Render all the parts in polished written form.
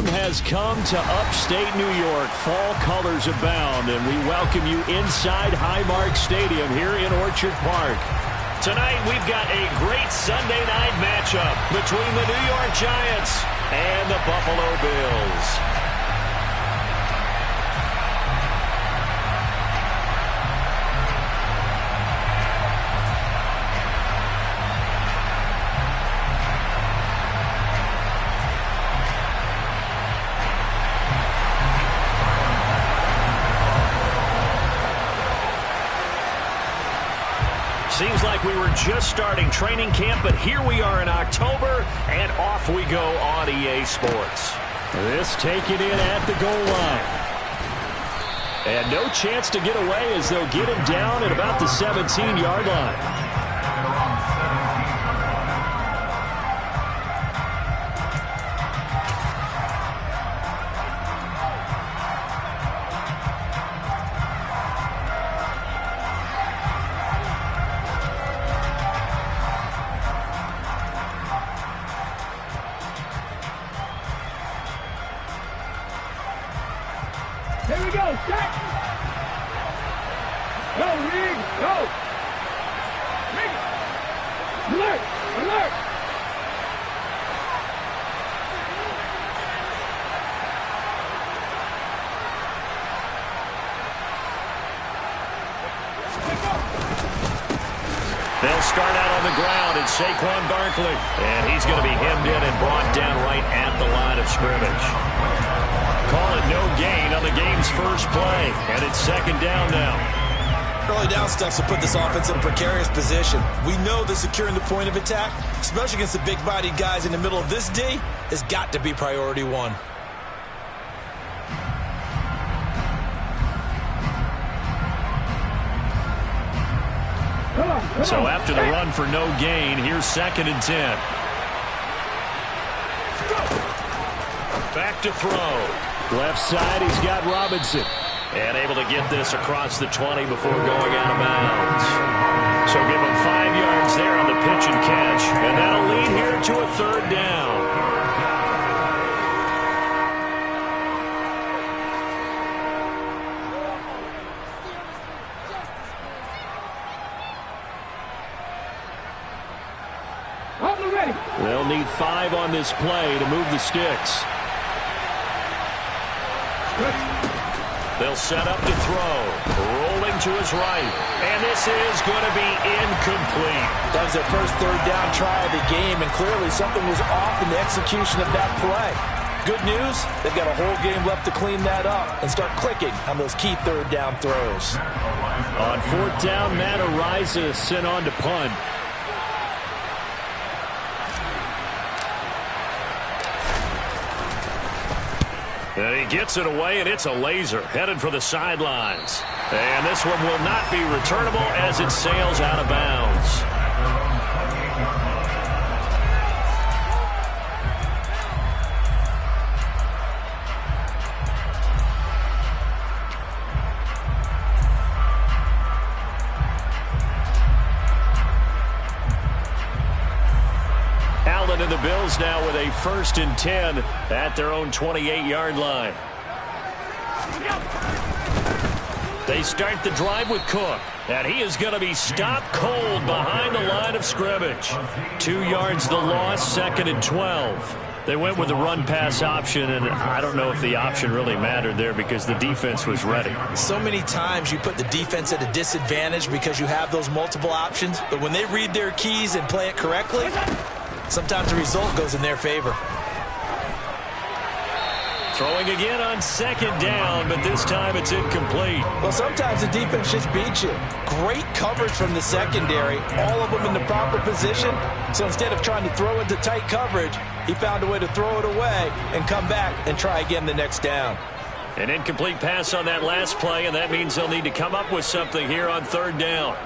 Autumn has come to upstate New York. Fall colors abound, and we welcome you inside Highmark Stadium here in Orchard Park. Tonight, we've got a great Sunday night matchup between the New York Giants and the Buffalo Bills. Seems like we were just starting training camp, but here we are in October, and off we go on EA Sports. This taken in at the goal line. And no chance to get away as they'll get him down at about the 17-yard line. Here we go, set! Go, Reed, go! Reed! Alert! Alert! They'll start out on the ground. It's Saquon Barkley. And he's going to be hemmed in and brought down right at the line of scrimmage. Call it no gain on the game's first play. And it's second down now. Early down steps will put this offense in a precarious position. We know that securing the point of attack, especially against the big-bodied guys in the middle of this D, has got to be priority one. So after the run for no gain, here's 2nd and 10. Back to throw. Left side, he's got Robinson. And able to get this across the 20 before going out of bounds. So give him 5 yards there on the pitch and catch. And that'll lead here to a 3rd down. They'll need 5 on this play to move the sticks. They'll set up to throw. Rolling to his right. And this is going to be incomplete. That was their first 3rd down try of the game, and clearly something was off in the execution of that play. Good news, they've got a whole game left to clean that up and start clicking on those key 3rd down throws. On 4th down, Matt Araiza sent on to punt. And he gets it away, and it's a laser headed for the sidelines. And this one will not be returnable as it sails out of bounds. Allen and the Bills now with a 1st and 10 at their own 28-yard line. They start the drive with Cook, and he is going to be stopped cold behind the line of scrimmage. 2 yards the loss, 2nd and 12. They went with the run-pass option, and I don't know if the option really mattered there because the defense was ready. So many times you put the defense at a disadvantage because you have those multiple options, but when they read their keys and play it correctly, sometimes the result goes in their favor. Throwing again on 2nd down, but this time it's incomplete. Well, sometimes the defense just beats you. Great coverage from the secondary, all of them in the proper position. So instead of trying to throw into tight coverage, he found a way to throw it away and come back and try again the next down. An incomplete pass on that last play, and that means they'll need to come up with something here on 3rd down.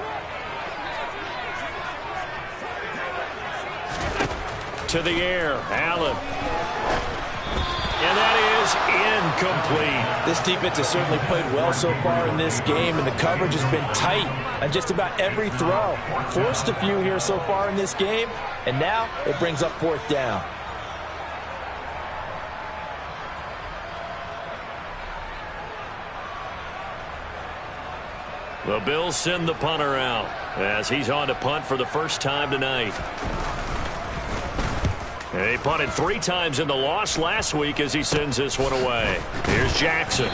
To the air, Allen. And that is incomplete. This defense has certainly played well so far in this game, and the coverage has been tight on just about every throw. Forced a few here so far in this game, and now it brings up 4th down. The Bills send the punter out as he's on to punt for the first time tonight. He punted 3 times in the loss last week as he sends this one away. Here's Jackson.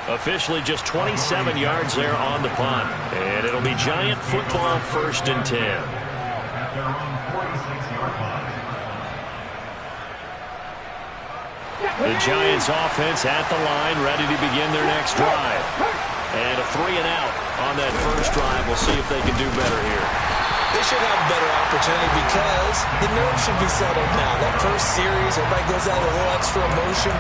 Officially just 27 yards there on the punt. And it'll be Giant football, 1st and 10. The Giants offense at the line, ready to begin their next drive. And a 3 and out on that first drive. We'll see if they can do better here. They should have a better opportunity because the nerves should be settled now. That first series, everybody goes out with a little extra emotion.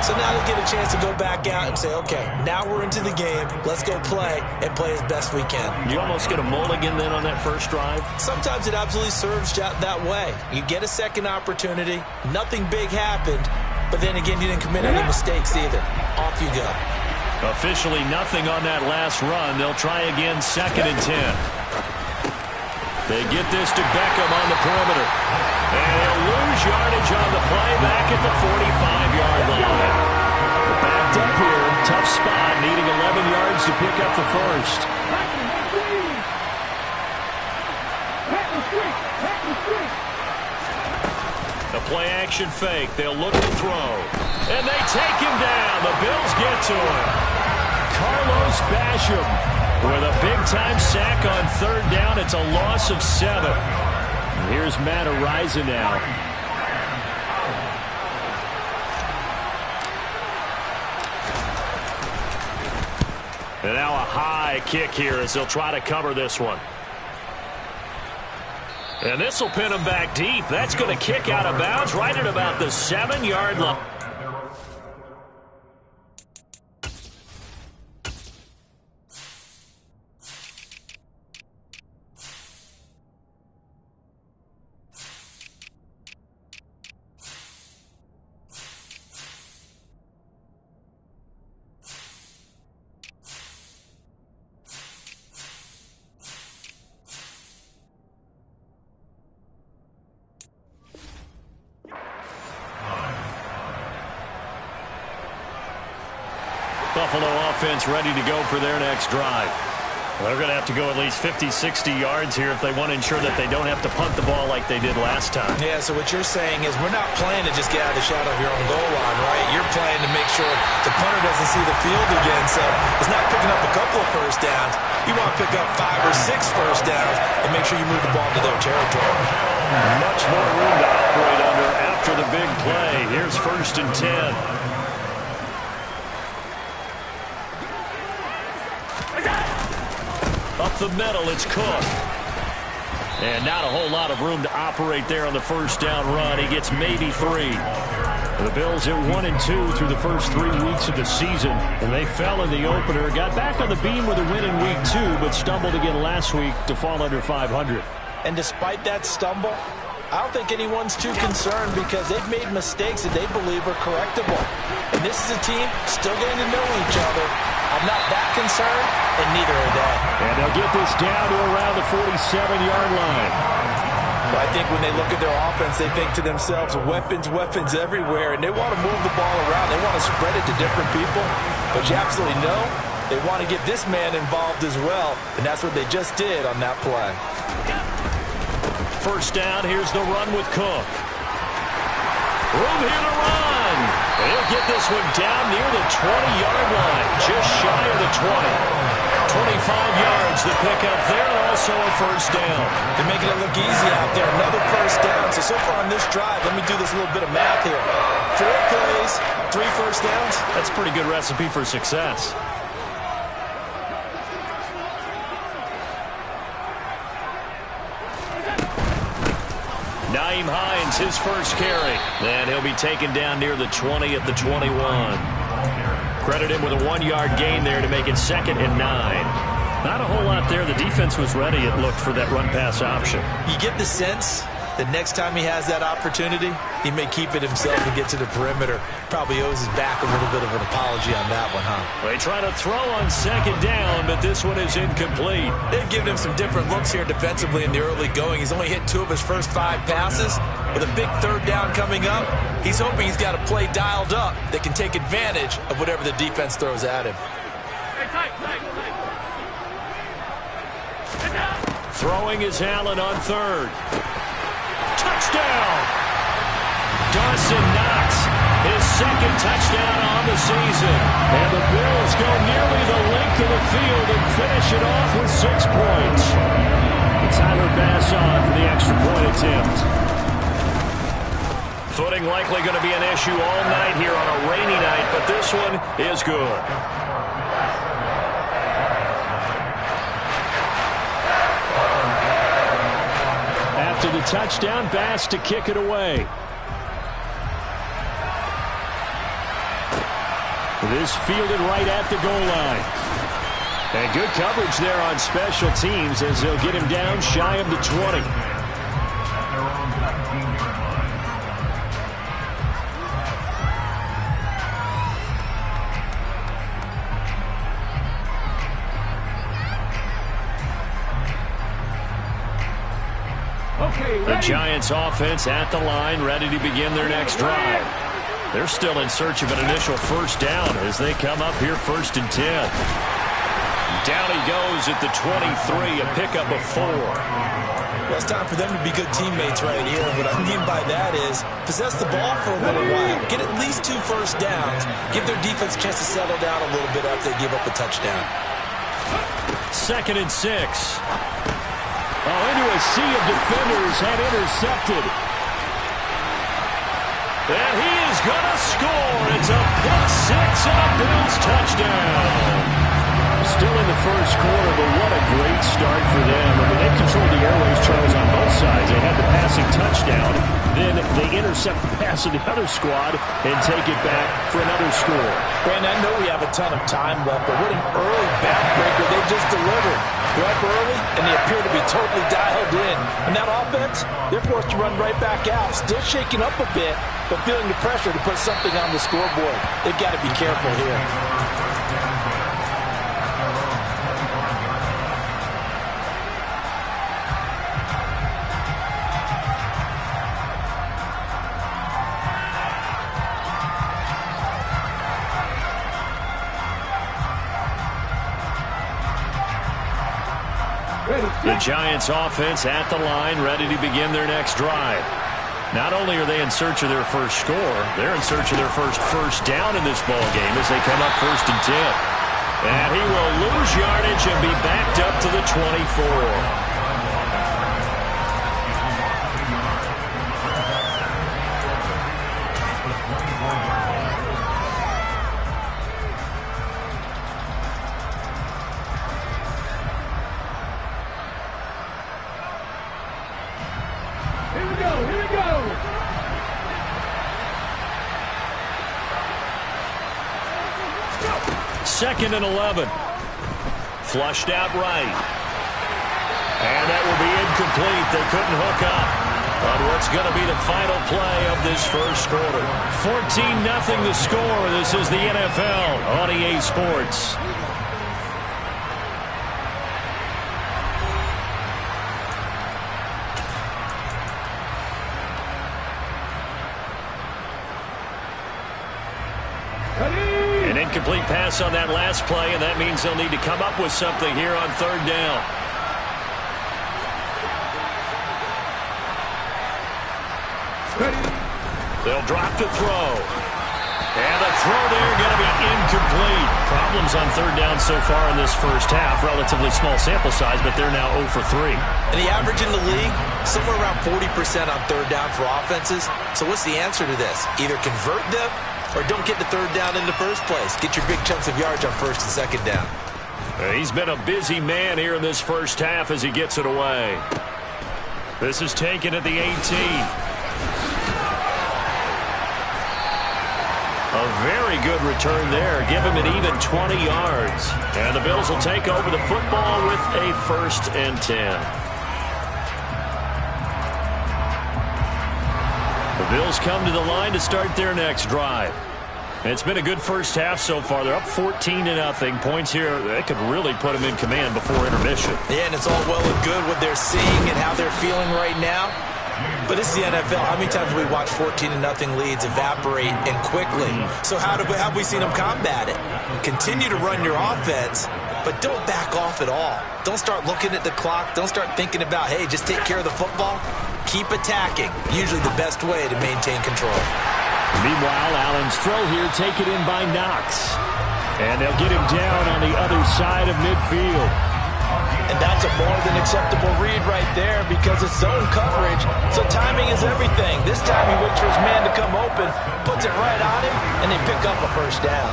So now they get a chance to go back out and say, okay, now we're into the game. Let's go play and play as best we can. You almost get a mulligan then on that first drive? Sometimes it absolutely serves that way. You get a second opportunity. Nothing big happened. But then again, you didn't commit any mistakes either. Off you go. Officially nothing on that last run. They'll try again, 2nd and 10. They get this to Beckham on the perimeter. And they'll lose yardage on the play back at the 45-yard line. Backed up here, tough spot, needing 11 yards to pick up the first. The play action fake. They'll look to throw. And they take him down. The Bills get to him. Carlos Basham with a big-time sack on 3rd down. It's a loss of 7. Here's Matt Araiza now. And now a high kick here as they'll try to cover this one. And this will pin him back deep. That's going to kick out of bounds right at about the 7-yard line. Buffalo offense ready to go for their next drive. They're going to have to go at least 50, 60 yards here if they want to ensure that they don't have to punt the ball like they did last time. Yeah, so what you're saying is we're not playing to just get out of the shadow of your own goal line, right? You're playing to make sure the punter doesn't see the field again. So it's not picking up a couple of first downs. You want to pick up 5 or 6 first downs and make sure you move the ball into their territory. Much more room to operate under after the big play. Here's 1st and 10. Up the middle, it's Cook. And not a whole lot of room to operate there on the first down run. He gets maybe 3. The Bills at 1-2 through the first 3 weeks of the season. And they fell in the opener. Got back on the beam with a win in week 2, but stumbled again last week to fall under 500. And despite that stumble, I don't think anyone's too concerned because they've made mistakes that they believe are correctable. And this is a team still getting to know each other. I'm not that concerned, and neither are they. And they'll get this down to around the 47-yard line. But I think when they look at their offense, they think to themselves, weapons, weapons everywhere, and they want to move the ball around. They want to spread it to different people. But you absolutely know they want to get this man involved as well, and that's what they just did on that play. First down, here's the run with Cook. Room here to run. They'll get this one down near the 20-yard line, just shy of the 20. 25 yards to pick up there, and also a first down. They're making it look easy out there. Another first down. So far on this drive, let me do this little bit of math here. 4 plays, 3 first downs. That's a pretty good recipe for success. Nyheim Hines, his first carry. And he'll be taken down near the 20 at the 21. Credit him with a 1-yard gain there to make it 2nd and 9. Not a whole lot there. The defense was ready, it looked, for that run-pass option. You get the sense that next time he has that opportunity, he may keep it himself and get to the perimeter. Probably owes his back a little bit of an apology on that one, huh? They try to throw on 2nd down, but this one is incomplete. They've given him some different looks here defensively in the early going. He's only hit 2 of his first 5 passes. With a big 3rd down coming up, he's hoping he's got a play dialed up that can take advantage of whatever the defense throws at him. Throwing is Allen on third. Touchdown! Dawson Knox, his second touchdown on the season. And the Bills go nearly the length of the field and finish it off with 6 points. And Tyler Bass on for the extra point attempt. Footing likely going to be an issue all night here on a rainy night, but this one is good. After the touchdown, Bass to kick it away. This fielded right at the goal line. And good coverage there on special teams as they'll get him down shy of the 20. The Giants offense at the line, ready to begin their next drive. They're still in search of an initial first down as they come up here 1st and 10. Down he goes at the 23, a pickup of 4. Well, it's time for them to be good teammates right here. What I mean by that is possess the ball for a little while. Get at least 2 first downs. Give their defense a chance to settle down a little bit after they give up a touchdown. 2nd and 6. Into a sea of defenders and intercepted. And he is going to score. It's a pick 6 and a Bills touchdown. Still in the first quarter, but what a great start for them. I mean, they controlled the airways, Charles, on both sides. They had the passing touchdown. Then they intercept the pass of the other squad and take it back for another score. Brandon, I know we have a ton of time left, but what an early backbreaker they just delivered. They're up early, and they appear to be totally dialed in. And that offense, they're forced to run right back out, still shaking up a bit, but feeling the pressure to put something on the scoreboard. They've got to be careful here. The Giants offense at the line, ready to begin their next drive. Not only are they in search of their first score, they're in search of their first down in this ball game as they come up 1st and 10. And he will lose yardage and be backed up to the 24. Here we go. 2nd and 11. Flushed out right. And that will be incomplete. They couldn't hook up on what's going to be the final play of this first quarter. 14-0 the score. This is the NFL on EA Sports. An incomplete pass on that last play, and that means they'll need to come up with something here on 3rd down. They'll drop to throw. And the throw there going to be incomplete. Problems on 3rd down so far in this first half. Relatively small sample size, but they're now 0 for 3. And the average in the league, somewhere around 40% on 3rd down for offenses. So what's the answer to this? Either convert them or don't get the 3rd down in the first place. Get your big chunks of yards on 1st and 2nd down. He's been a busy man here in this first half as he gets it away. This is taken at the 18. A very good return there. Give him an even 20 yards. And the Bills will take over the football with a 1st and 10. The Bills come to the line to start their next drive. It's been a good first half so far. They're up 14-0. Points here, they could really put them in command before intermission. Yeah, and it's all well and good what they're seeing and how they're feeling right now. But this is the NFL. How many times have we watched 14-0 leads evaporate and quickly? So how have we seen them combat it? Continue to run your offense, but don't back off at all. Don't start looking at the clock. Don't start thinking about, hey, just take care of the football. Keep attacking. Usually the best way to maintain control. Meanwhile, Allen's throw here taken in by Knox. And they'll get him down on the other side of midfield. And that's a more than acceptable read right there because it's zone coverage, so timing is everything. This time he waits for his man to come open, puts it right on him, and they pick up a first down.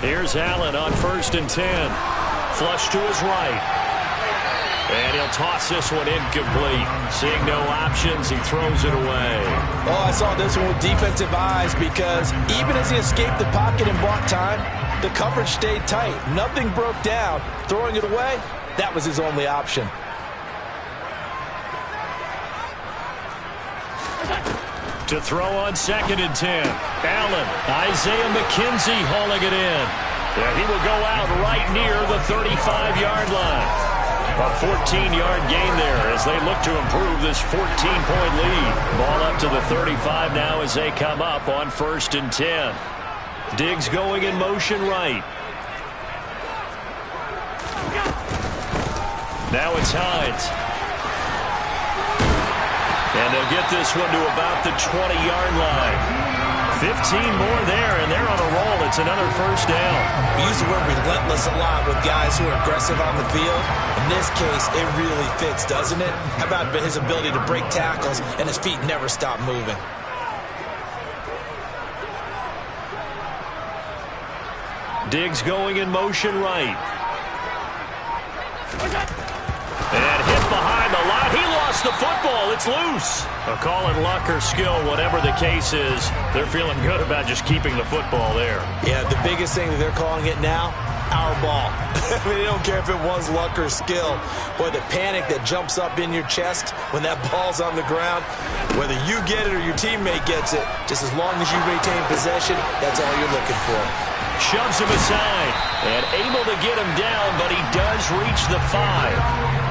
Here's Allen on 1st and 10. Flush to his right. And he'll toss this one incomplete. Seeing no options, he throws it away. Oh, I saw this one with defensive eyes because even as he escaped the pocket and bought time, the coverage stayed tight. Nothing broke down. Throwing it away, that was his only option. To throw on 2nd and 10. Allen, Isaiah McKenzie hauling it in. Yeah, he will go out right near the 35-yard line. A 14-yard gain there as they look to improve this 14-point lead. Ball up to the 35 now as they come up on 1st and 10. Diggs going in motion right. Now it's Hines. And they'll get this one to about the 20-yard line. 15 more there, and they're on a roll. It's another first down. We use the word relentless a lot with guys who are aggressive on the field. In this case, it really fits, doesn't it? How about his ability to break tackles and his feet never stop moving? Diggs going in motion right. And hit behind the line. He lost the football. It's loose. A call it luck or skill, whatever the case is. They're feeling good about just keeping the football there. Yeah, the biggest thing that they're calling it now, our ball. I mean, they don't care if it was luck or skill. Boy, the panic that jumps up in your chest when that ball's on the ground, whether you get it or your teammate gets it, just as long as you retain possession, that's all you're looking for. Shoves him aside and able to get him down, but he does reach the 5.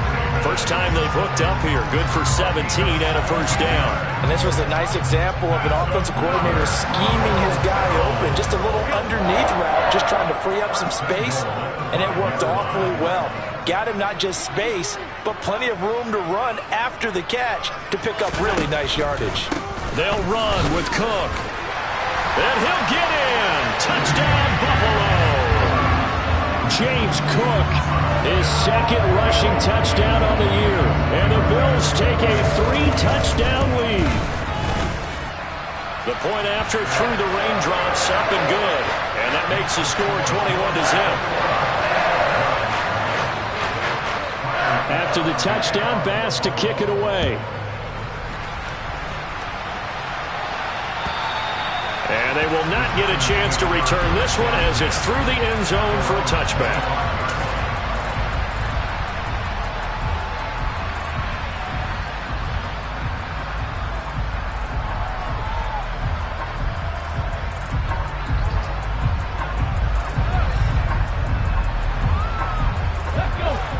First time they've hooked up here. Good for 17 and a first down. And this was a nice example of an offensive coordinator scheming his guy open. Just a little underneath route, just trying to free up some space, and it worked awfully well. Got him not just space, but plenty of room to run after the catch to pick up really nice yardage. They'll run with Cook. And he'll get in. Touchdown, Buffalo. James Cook, his 2nd rushing touchdown on the year. And the Bills take a 3-touchdown lead. The point after through the raindrops, up and good. And that makes the score 21-0. After the touchdown, Bass to kick it away. And they will not get a chance to return this one as it's through the end zone for a touchback.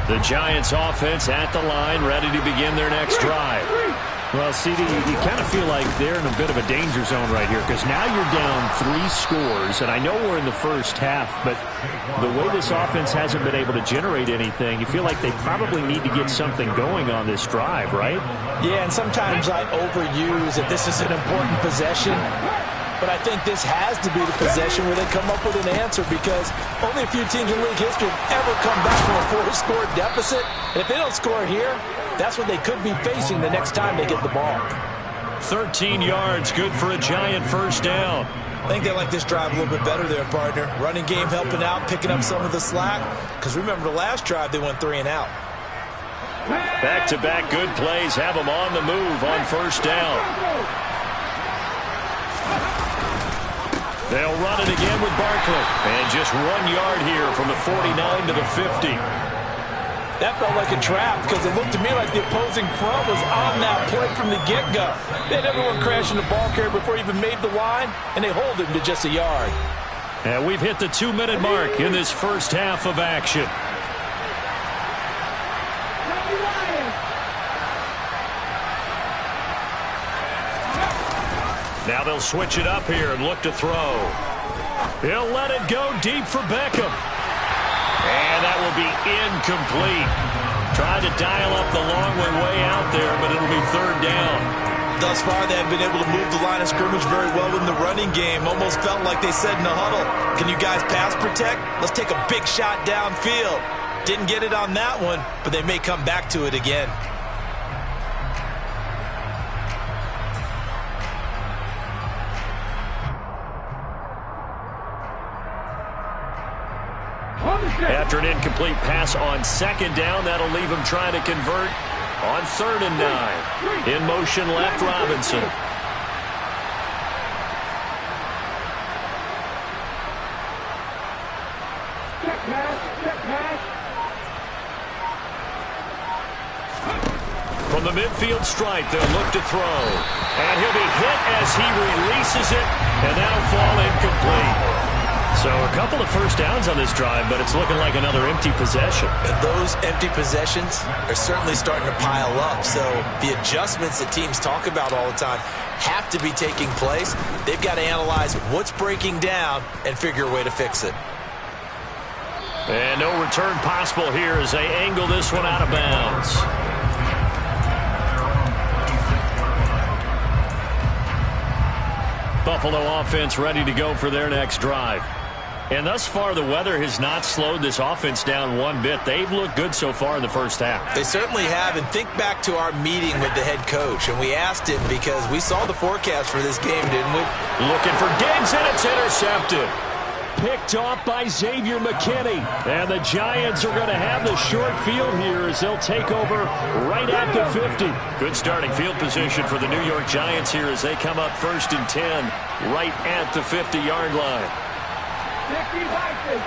The Giants offense at the line, ready to begin their next drive. Well, CD, you kind of feel like they're in a bit of a danger zone right here because now you're down 3 scores, and I know we're in the first half, but the way this offense hasn't been able to generate anything, you feel like they probably need to get something going on this drive, right? Yeah, and sometimes I overuse that this is an important possession, but I think this has to be the possession where they come up with an answer because only a few teams in league history have ever come back from a 4-score deficit, and if they don't score here, that's what they could be facing the next time they get the ball. 13 yards, good for a Giant first down. I think they like this drive a little bit better there, partner. Running game helping out, picking up some of the slack. Because remember the last drive, they went 3 and out. Back-to-back good plays have them on the move on first down. They'll run it again with Barkley. And just 1 yard here from the 49 to the 50. That felt like a trap because it looked to me like the opposing front was on that play from the get-go. They had everyone crashing the ball carrier before he even made the line, and they hold him to just a yard. And we've hit the 2-minute mark in this first half of action. Now they'll switch it up here and look to throw. He'll let it go deep for Beckham. And that will be incomplete. Tried to dial up the long way out there, but it'll be third down. Thus far, they have been able to move the line of scrimmage very well in the running game. Almost felt like they said in the huddle, can you guys pass protect? Let's take a big shot downfield. Didn't get it on that one, but they may come back to it again. After an incomplete pass on second down, that'll leave him trying to convert on 3rd and 9. In motion left, Robinson. Check pass. From the midfield stripe, they'll look to throw. And he'll be hit as he releases it, and that'll fall incomplete. So a couple of first downs on this drive, but it's looking like another empty possession. And those empty possessions are certainly starting to pile up. So the adjustments that teams talk about all the time have to be taking place. They've got to analyze what's breaking down and figure a way to fix it. And no return possible here as they angle this one out of bounds. Buffalo offense ready to go for their next drive. And thus far, the weather has not slowed this offense down one bit. They've looked good so far in the first half. They certainly have. And think back to our meeting with the head coach. And we asked him because we saw the forecast for this game, didn't we? Looking for Diggs, and it's intercepted. Picked off by Xavier McKinney. And the Giants are going to have the short field here as they'll take over right at the 50. Good starting field position for the New York Giants here as they come up 1st and 10 right at the 50-yard line. 50 Vikings.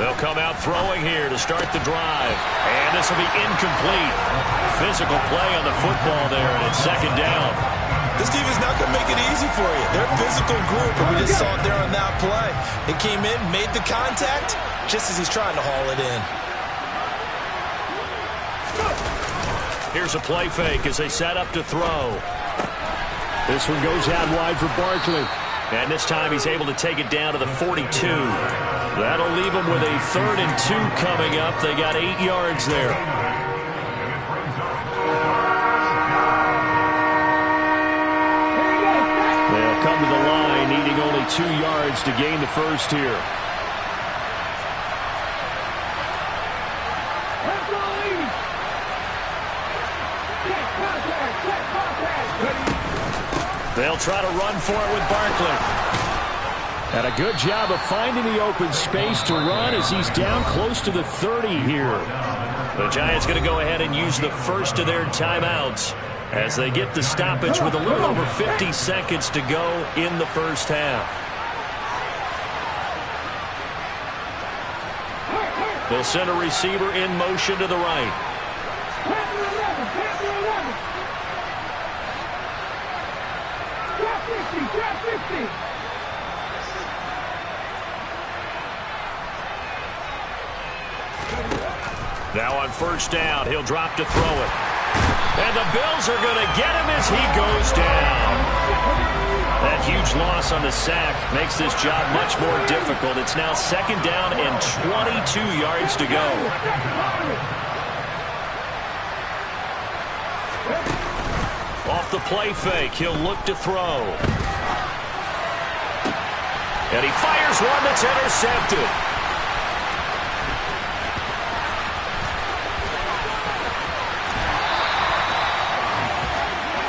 They'll come out throwing here to start the drive. And this will be incomplete. Physical play on the football there, and it's 2nd down. This team is not going to make it easy for you. They're a physical group, and we just saw it there on that play. He came in, made the contact, just as he's trying to haul it in. Here's a play fake as they set up to throw. This one goes out wide for Barkley. And this time he's able to take it down to the 42. That'll leave them with a 3rd and 2 coming up. They got 8 yards there. They'll come to the line, needing only 2 yards to gain the first here. They'll try to run for it with Barkley. And a good job of finding the open space to run as he's down close to the 30 here. The Giants going to go ahead and use the first of their timeouts as they get the stoppage with a little over 50 seconds to go in the first half. They'll send a receiver in motion to the right. Now on 1st down, he'll drop to throw it. And the Bills are going to get him as he goes down. That huge loss on the sack makes this job much more difficult. It's now 2nd down and 22 yards to go. Off the play fake, he'll look to throw. And he fires one that's intercepted.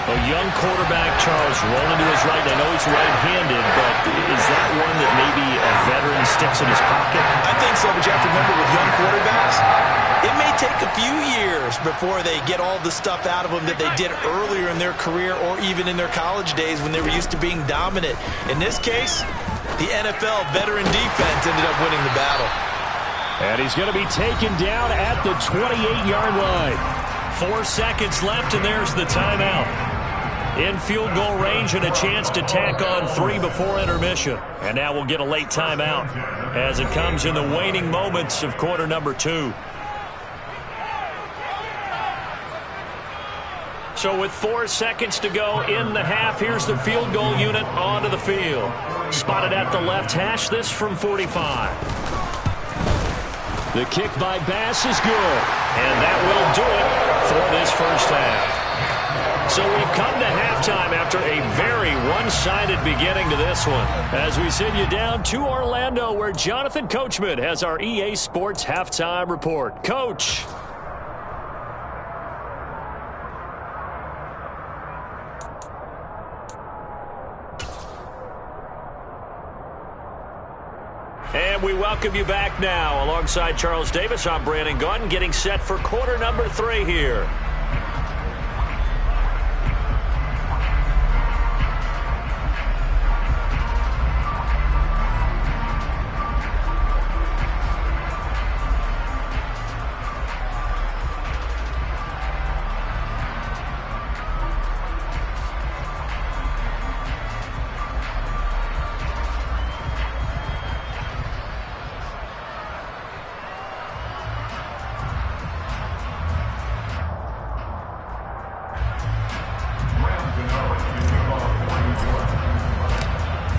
A young quarterback, Charles, rolling to his right. I know he's right-handed, but is that one that maybe a veteran sticks in his pocket? I think so, but you have to remember with young quarterbacks, it may take a few years before they get all the stuff out of them that they did earlier in their career or even in their college days when they were used to being dominant. In this case, the NFL veteran defense ended up winning the battle. And he's going to be taken down at the 28-yard line. 4 seconds left, and there's the timeout. In field goal range and a chance to tack on 3 before intermission. And now we'll get a late timeout as it comes in the waning moments of quarter number 2. So with 4 seconds to go in the half, here's the field goal unit onto the field. Spotted at the left hash, this from 45. The kick by Bass is good. And that will do it for this first half. So we've come to halftime after a very one-sided beginning to this one. As we send you down to Orlando, where Jonathan Coachman has our EA Sports Halftime Report. Coach. And we welcome you back now. Alongside Charles Davis, I'm Brandon Gaudin, getting set for quarter number 3 here.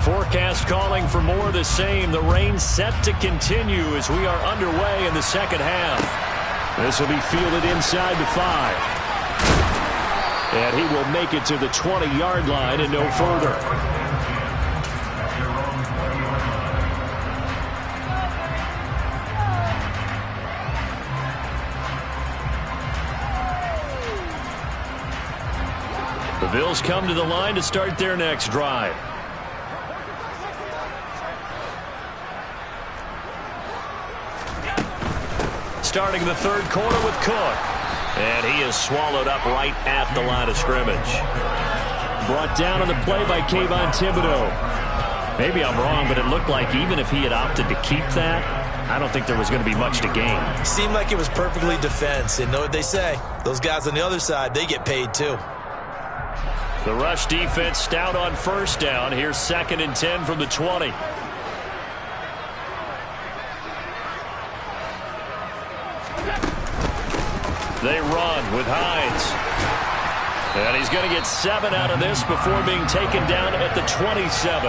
Forecast calling for more of the same. The rain set to continue as we are underway in the second half. This will be fielded inside the 5. And he will make it to the 20-yard line and no further. The Bills come to the line to start their next drive. Starting the third quarter with Cook. And he is swallowed up right at the line of scrimmage. Brought down on the play by Kayvon Thibodeaux. Maybe I'm wrong, but it looked like even if he had opted to keep that, I don't think there was going to be much to gain. Seemed like it was perfectly defense. And know what they say? Those guys on the other side, they get paid too. The rush defense stout on first down. Here's 2nd and 10 from the 20. They run with Hines. And he's going to get 7 out of this before being taken down at the 27.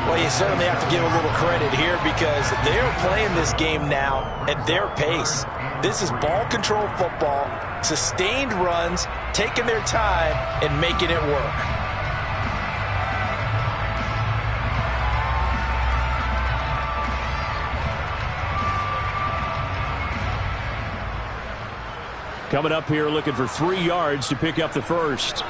Well, you certainly have to give a little credit here because they're playing this game now at their pace. This is ball control football, sustained runs, taking their time, and making it work. Coming up here looking for 3 yards to pick up the first.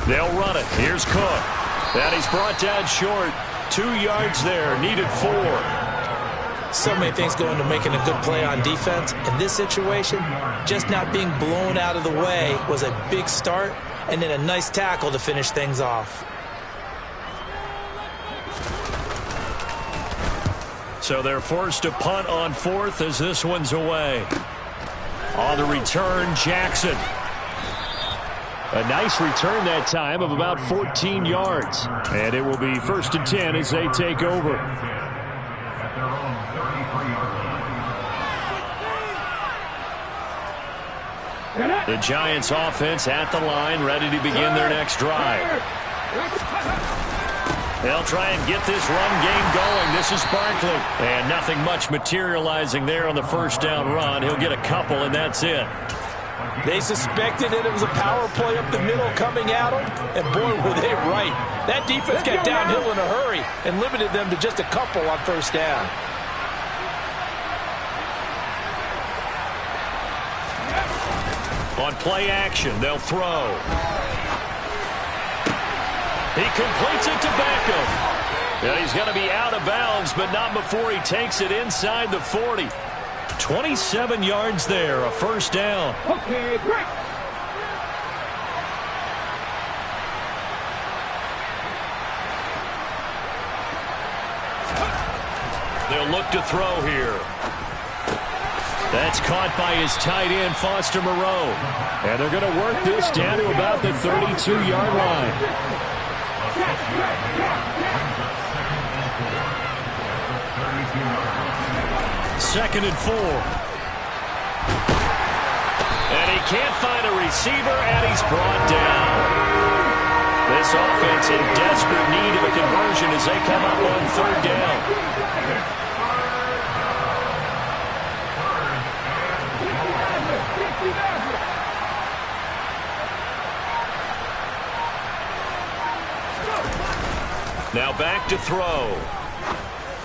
They'll run it. Here's Cook. And he's brought down short. 2 yards there. Needed 4. So many things go into making a good play on defense. In this situation, just not being blown out of the way was a big start, and then a nice tackle to finish things off. So they're forced to punt on 4th as this one's away. On the return, Jackson. A nice return that time of about 14 yards. And it will be 1st and 10 as they take over. The Giants offense at the line, ready to begin their next drive. They'll try and get this run game going. This is Barkley. And nothing much materializing there on the first down run. He'll get a couple, and that's it. They suspected that it was a power play up the middle coming at them, and boy, were they right. That defense got downhill in a hurry and limited them to just a couple on first down. On play action, they'll throw. He completes it to Beckham. And he's going to be out of bounds, but not before he takes it inside the 40. 27 yards there, a first down. Okay, break. They'll look to throw here. That's caught by his tight end, Foster Moreau. And they're going to work this down to about the 32-yard line. 2nd and 4. And he can't find a receiver, and he's brought down. This offense in desperate need of a conversion as they come up on 3rd down. Now back to throw.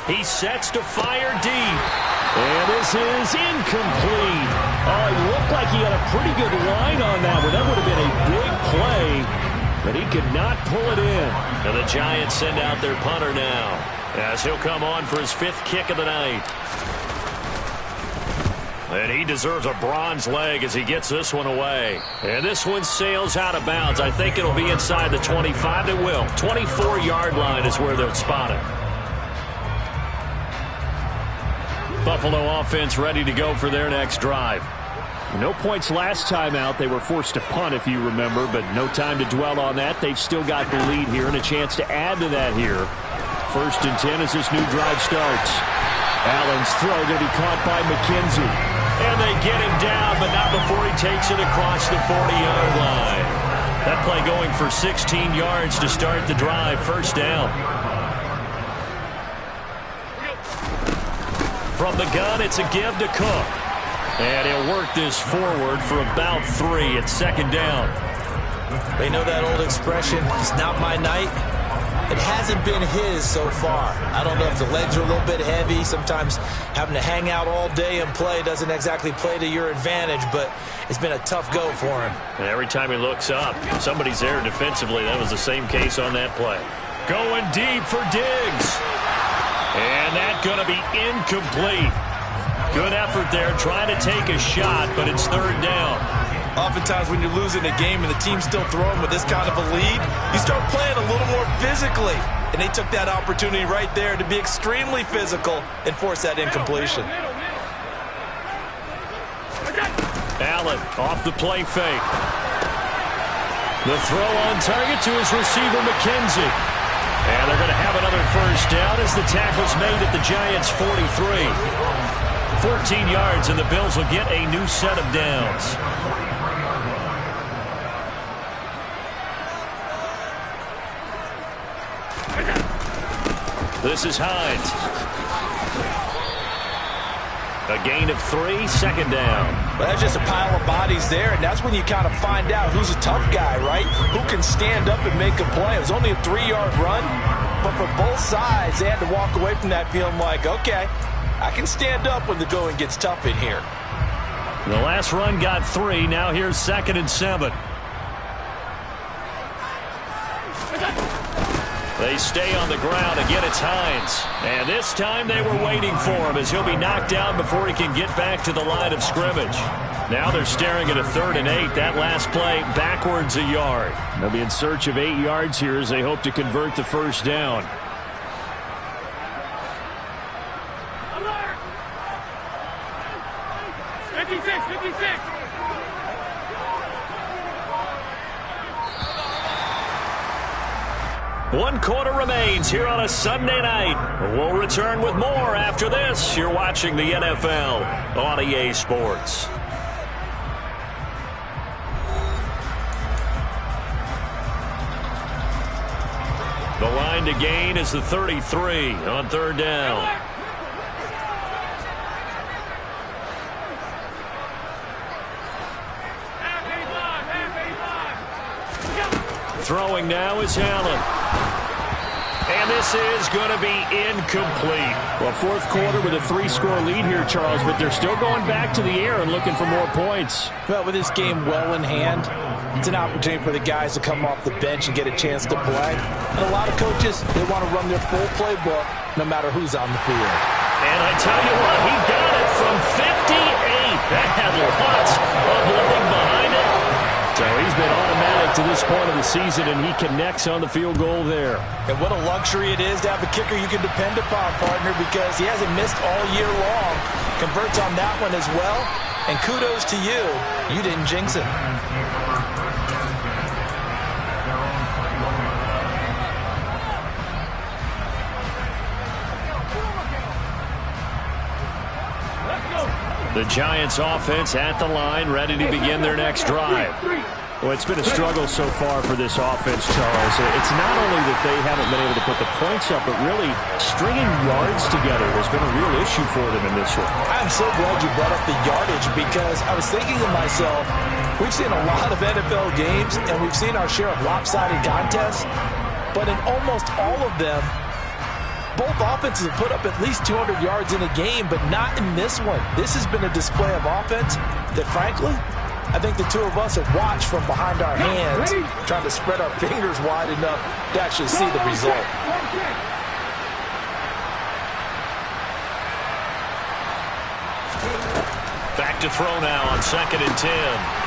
He sets to fire deep. And this is incomplete. Oh, it looked like he had a pretty good line on that one. That would have been a big play, but he could not pull it in. And the Giants send out their punter now, as he'll come on for his 5th kick of the night. And he deserves a bronze leg as he gets this one away. And this one sails out of bounds. I think it'll be inside the 25. It will. 24-yard line is where they'll spot it. Buffalo offense ready to go for their next drive. No points last time out. They were forced to punt, if you remember, but no time to dwell on that. They've still got the lead here and a chance to add to that here. 1st and 10 as this new drive starts. Allen's throw going to be caught by McKenzie. And they get him down, but not before he takes it across the 40-yard line. That play going for 16 yards to start the drive. 1st down. From the gun, it's a give to Cook. And he'll work this forward for about 3 at 2nd down. They know that old expression, it's not my night. It hasn't been his so far. I don't know if the legs are a little bit heavy. Sometimes having to hang out all day and play doesn't exactly play to your advantage, but it's been a tough go for him. And every time he looks up, somebody's there defensively. That was the same case on that play. Going deep for Diggs. And that's going to be incomplete. Good effort there, trying to take a shot, but it's 3rd down. Oftentimes when you're losing a game and the team's still throwing with this kind of a lead, you start playing a little more physically. And they took that opportunity right there to be extremely physical and force that incompletion. Allen off the play fake. The throw on target to his receiver, McKenzie. And they're going to have another 1st down as the tackle's made at the Giants' 43. 14 yards, and the Bills will get a new set of downs. This is Hines. A gain of 3, 2nd down. Well, that's just a pile of bodies there, and that's when you kind of find out who's a tough guy, right? Who can stand up and make a play. It was only a 3-yard run, but for both sides, they had to walk away from that feeling like, okay, I can stand up when the going gets tough in here. The last run got 3. Now here's 2nd and 7. They stay on the ground. Again, it's Hines. And this time they were waiting for him as he'll be knocked down before he can get back to the line of scrimmage. Now they're staring at a 3rd and 8. That last play backwards a yard. They'll be in search of 8 yards here as they hope to convert the 1st down. Alert! 56, 56. One quarter remains here on a Sunday night. We'll return with more after this. You're watching the NFL on EA Sports. The line to gain is the 33 on 3rd down. Throwing now is Allen. And this is going to be incomplete. Well, 4th quarter with a 3-score lead here, Charles, but they're still going back to the air and looking for more points. Well, with this game well in hand, it's an opportunity for the guys to come off the bench and get a chance to play. And a lot of coaches, they want to run their full playbook no matter who's on the field. And I tell you what, he got it from 58. That had lots of living behind it. So he's been automatic to this point of the season, and he connects on the field goal there. And what a luxury it is to have a kicker you can depend upon, partner, because he hasn't missed all year long. Converts on that one as well. And kudos to you. You didn't jinx it. The Giants offense at the line, ready to begin their next drive. Well, it's been a struggle so far for this offense, Charles. It's not only that they haven't been able to put the points up, but really stringing yards together has been a real issue for them in this one. I'm so glad you brought up the yardage because I was thinking to myself, we've seen a lot of NFL games and we've seen our share of lopsided contests, but in almost all of them, both offenses have put up at least 200 yards in a game, but not in this one. This has been a display of offense that, frankly, I think the two of us have watched from behind our hands, trying to spread our fingers wide enough to actually see the result. Back to throw now on 2nd and 10.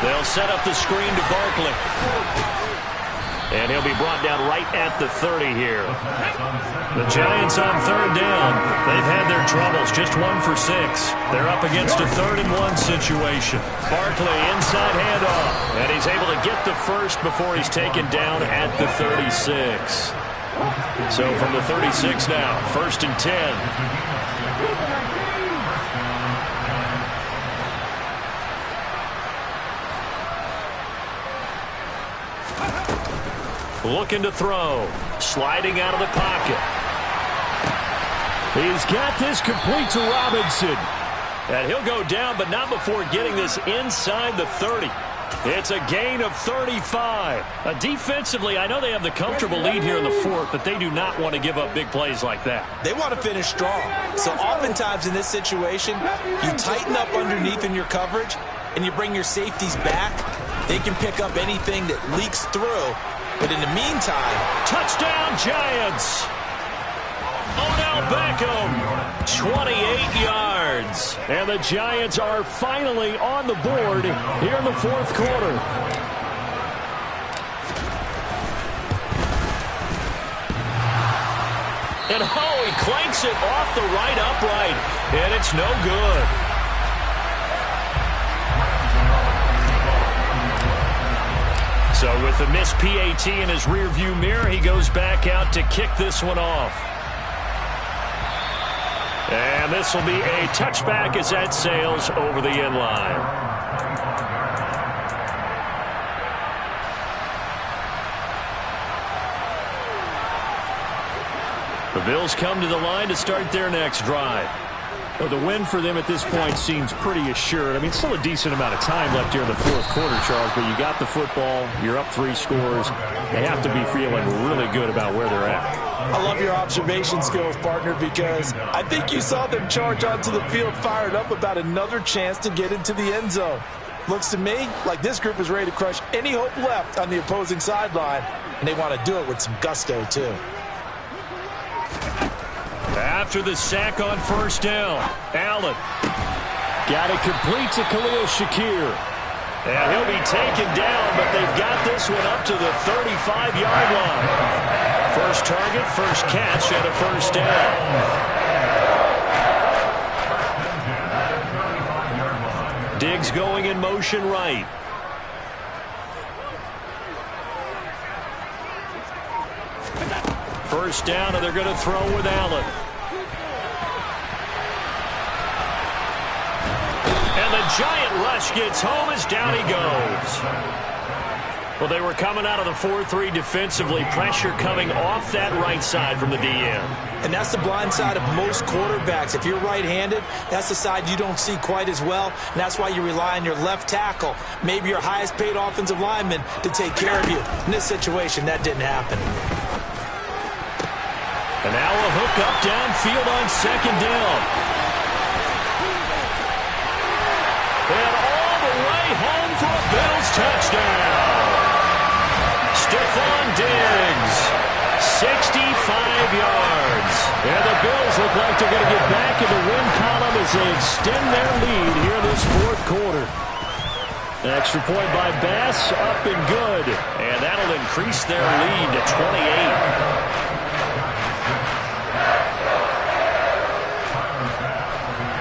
They'll set up the screen to Barkley. And he'll be brought down right at the 30 here. The Giants on 3rd down. They've had their troubles, just 1 for 6. They're up against a 3rd and 1 situation. Barkley inside handoff. And he's able to get the first before he's taken down at the 36. So from the 36 now, 1st and 10. Looking to throw. Sliding out of the pocket. He's got this complete to Robinson. And he'll go down, but not before getting this inside the 30. It's a gain of 35. Defensively, I know they have the comfortable lead here in the 4th, but they do not want to give up big plays like that. They want to finish strong. So oftentimes in this situation, you tighten up underneath in your coverage, and you bring your safeties back. They can pick up anything that leaks through. But in the meantime, touchdown Giants. Odell Beckham, 28 yards. And the Giants are finally on the board here in the 4th quarter. And he clanks it off the right upright. And it's no good. So with the missed PAT in his rearview mirror, he goes back out to kick this one off. And this will be a touchback as that sails over the end line. The Bills come to the line to start their next drive. Well, the win for them at this point seems pretty assured. I mean, still a decent amount of time left here in the 4th quarter, Charles, but you got the football, you're up 3 scores. They have to be feeling really good about where they're at. I love your observation skills, partner, because I think you saw them charge onto the field fired up about another chance to get into the end zone. Looks to me like this group is ready to crush any hope left on the opposing sideline, and they want to do it with some gusto, too. After the sack on 1st down, Allen got it complete to Khalil Shakir. And he'll be taken down, but they've got this one up to the 35-yard line. First target, first catch, and a 1st down. Diggs going in motion right. First down, and they're going to throw with Allen. And the giant rush gets home as down he goes. Well, they were coming out of the 4-3 defensively. Pressure coming off that right side from the DN. And that's the blind side of most quarterbacks. If you're right-handed, that's the side you don't see quite as well. And that's why you rely on your left tackle, maybe your highest-paid offensive lineman, to take care of you. In this situation, that didn't happen. And now a hook up downfield on 2nd down. And all the way home for a Bills touchdown. Stephon Diggs, 65 yards. And the Bills look like they're going to get back in the win column as they extend their lead here in this 4th quarter. An extra point by Bass, up and good. And that'll increase their lead to 28.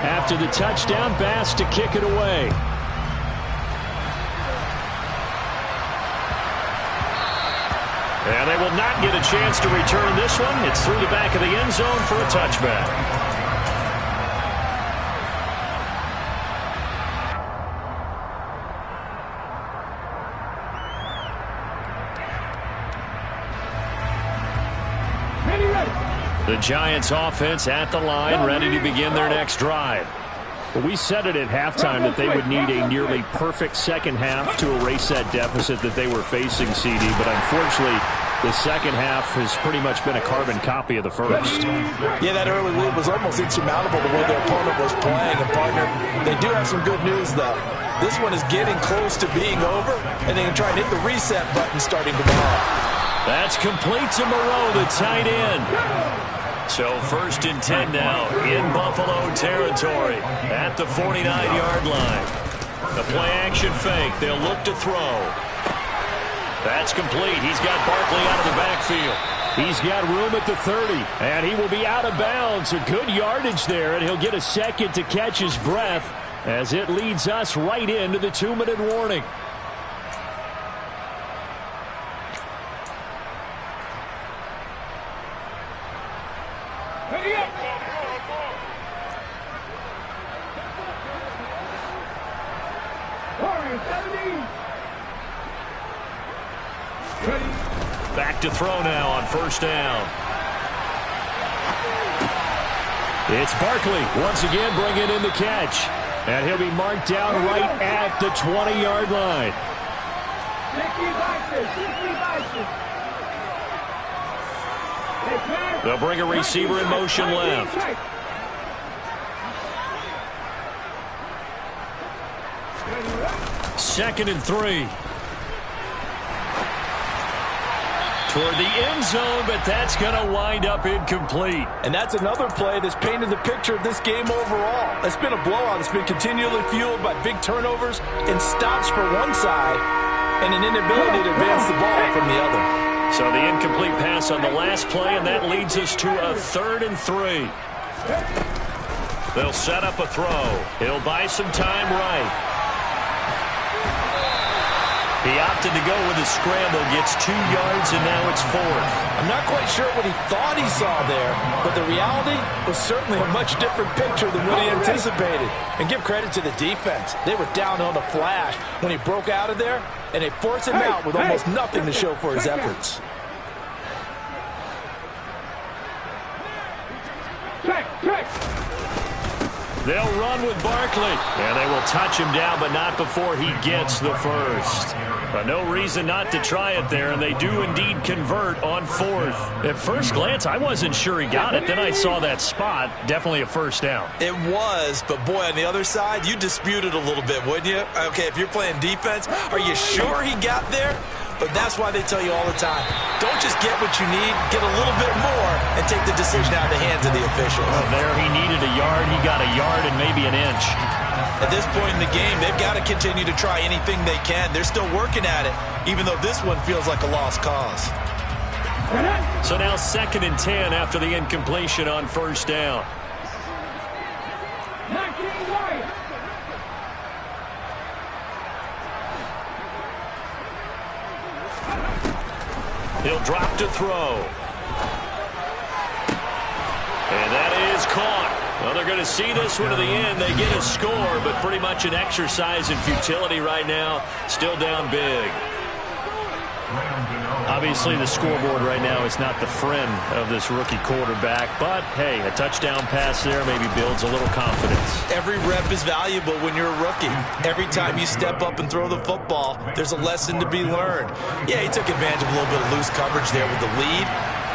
After the touchdown, Bass to kick it away. And they will not get a chance to return this one. It's through the back of the end zone for a touchback. The Giants offense at the line, ready to begin their next drive. Well, we said it at halftime that they would need a nearly perfect second half to erase that deficit that they were facing, CD. But unfortunately, the second half has pretty much been a carbon copy of the first. Yeah, that early lead was almost insurmountable the way their opponent was playing. And, partner, they do have some good news, though. This one is getting close to being over, and they can try and hit the reset button starting tomorrow. That's complete to Moreau, the tight end. So 1st and 10 now in Buffalo territory at the 49-yard line. The play-action fake. They'll look to throw. That's complete. He's got Barkley out of the backfield. He's got room at the 30, and he will be out of bounds. A good yardage there, and he'll get a second to catch his breath as it leads us right into the 2-minute warning. Back to throw now on 1st down. It's Barkley once again bringing in the catch. And he'll be marked down right at the 20-yard line. They'll bring a receiver in motion left. Second and 3. Toward the end zone, but that's going to wind up incomplete. And that's another play that's painted the picture of this game overall. It's been a blowout. It's been continually fueled by big turnovers and stops for one side and an inability to advance the ball from the other. So the incomplete pass on the last play, and that leads us to a 3rd and 3. They'll set up a throw. He'll buy some time right. He opted to go with a scramble, gets 2 yards, and now it's 4th. I'm not quite sure what he thought he saw there, but the reality was certainly a much different picture than what he anticipated. And give credit to the defense. They were down on the flash when he broke out of there, and they forced him out with almost nothing to show for his efforts. They'll run with Barkley, and they will touch him down, but not before he gets the first. But no reason not to try it there, and they do indeed convert on 4th. At first glance, I wasn't sure he got it. Then I saw that spot. Definitely a 1st down. It was, but boy, on the other side, you dispute it a little bit, wouldn't you? Okay, if you're playing defense, are you sure he got there? But that's why they tell you all the time, don't just get what you need, get a little bit more, and take the decision out of the hands of the officials. Well, there he needed a yard. He got a yard and maybe an inch. At this point in the game, they've got to continue to try anything they can. They're still working at it, even though this one feels like a lost cause. So now 2nd and 10 after the incompletion on 1st down. He'll drop to throw. And that is caught. Well, they're going to see this one to the end. They get a score, but pretty much an exercise in futility right now. Still down big. Obviously, the scoreboard right now is not the friend of this rookie quarterback. But, hey, a touchdown pass there maybe builds a little confidence. Every rep is valuable when you're a rookie. Every time you step up and throw the football, there's a lesson to be learned. Yeah, he took advantage of a little bit of loose coverage there with the lead.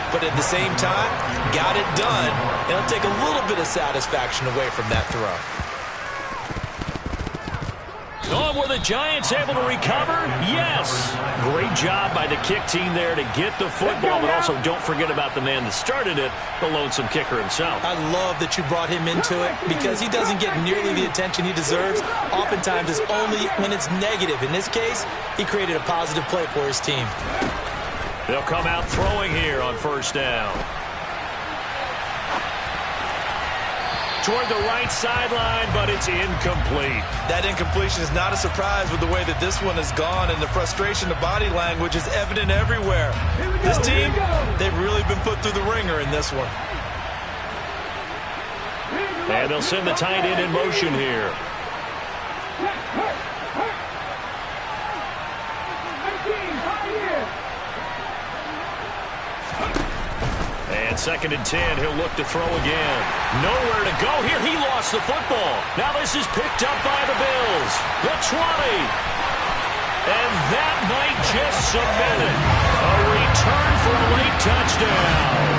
But at the same time, got it done. It'll take a little bit of satisfaction away from that throw. Oh, were the Giants able to recover? Yes. Great job by the kick team there to get the football, but also don't forget about the man that started it, the lonesome kicker himself. I love that you brought him into it because he doesn't get nearly the attention he deserves. Oftentimes it's only when it's negative. In this case, he created a positive play for his team. They'll come out throwing here on 1st down. Toward the right sideline, but it's incomplete. That incompletion is not a surprise with the way that this one has gone, and the frustration, the body language is evident everywhere. This team, they've really been put through the ringer in this one. And they'll send the tight end in motion here. 2nd and 10. He'll look to throw again. Nowhere to go here. He lost the football. Now this is picked up by the Bills. The 20. And that might just cement it. A return for a late touchdown.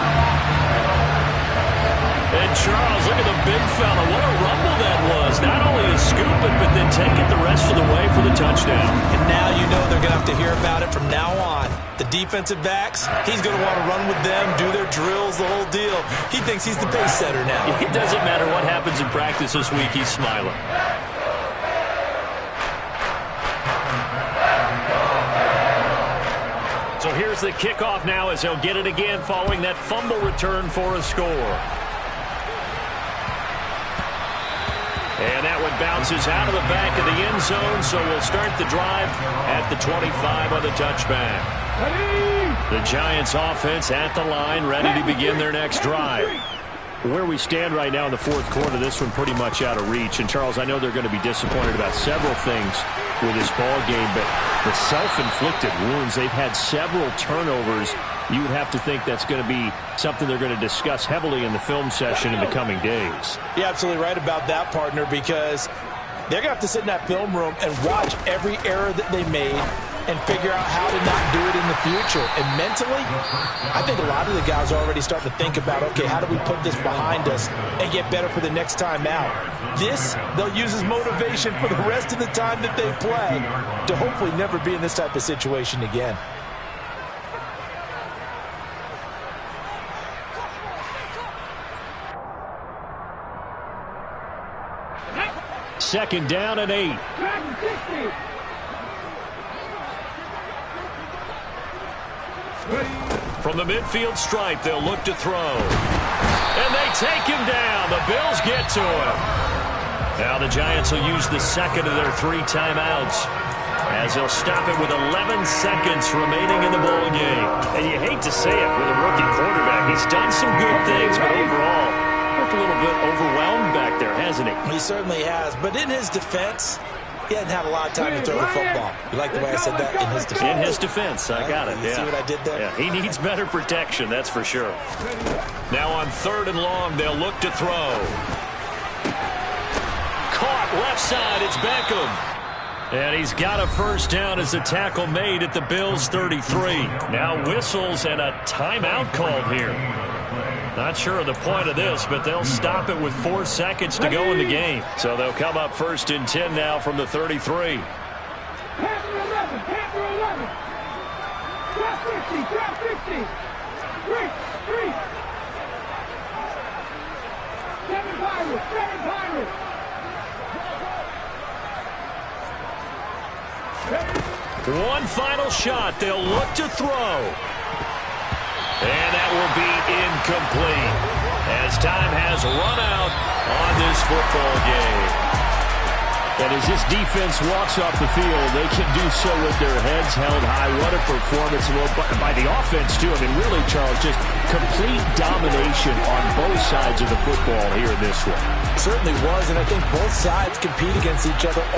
And Charles, look at the big fella. What a rumble that was. Not only a scoop it, but then take it the rest of the way for the touchdown. And now you know they're going to have to hear about it from now on. The defensive backs, he's going to want to run with them, do their drills, the whole deal. He thinks he's the pace setter now. It doesn't matter what happens in practice this week. He's smiling. So here's the kickoff now as he'll get it again following that fumble return for a score. And that one bounces out of the back of the end zone, so we'll start the drive at the 25 on the touchback. The Giants offense at the line, ready to begin their next drive. Where we stand right now in the fourth quarter, this one pretty much out of reach. And, Charles, I know they're going to be disappointed about several things with this ball game, but the self-inflicted wounds, they've had several turnovers. You would have to think that's going to be something they're going to discuss heavily in the film session in the coming days. You're absolutely right about that, partner, because they're going to have to sit in that film room and watch every error that they made and figure out how to not do it in the future. And mentally, I think a lot of the guys are already starting to think about, okay, how do we put this behind us and get better for the next time out? This, they'll use as motivation for the rest of the time that they play to hopefully never be in this type of situation again. Second down and 8. From the midfield stripe, they'll look to throw. And they take him down. The Bills get to him. Now the Giants will use the second of their 3 timeouts as they'll stop it with 11 seconds remaining in the ball game. And you hate to say it with a rookie quarterback. He's done some good things, but overall, looked a little bit overwhelmed back there, hasn't he? He certainly has. But in his defense, he hadn't had a lot of time to throw the football. You like the way I said that? In his defense. In his defense. I got it. You see what I did there? Yeah, he needs better protection, that's for sure. Now on 3rd and long, they'll look to throw. Caught left side. It's Beckham. And he's got a first down as the tackle made at the Bills' 33. Now whistles and a timeout called here. Not sure of the point of this, but they'll stop it with 4 seconds to go in the game. So they'll come up 1st and 10 now from the 33. Panther 11, Panther 11. Drop 50, drop 50. 3. 7 Pirates, 7 Pirates. One final shot. They'll look to throw. And that will be incomplete as time has run out on this football game. And as this defense walks off the field, they can do so with their heads held high. What a performance by the offense, too. I mean, really, Charles, just complete domination on both sides of the football here in this one. It certainly was, and I think both sides compete against each other all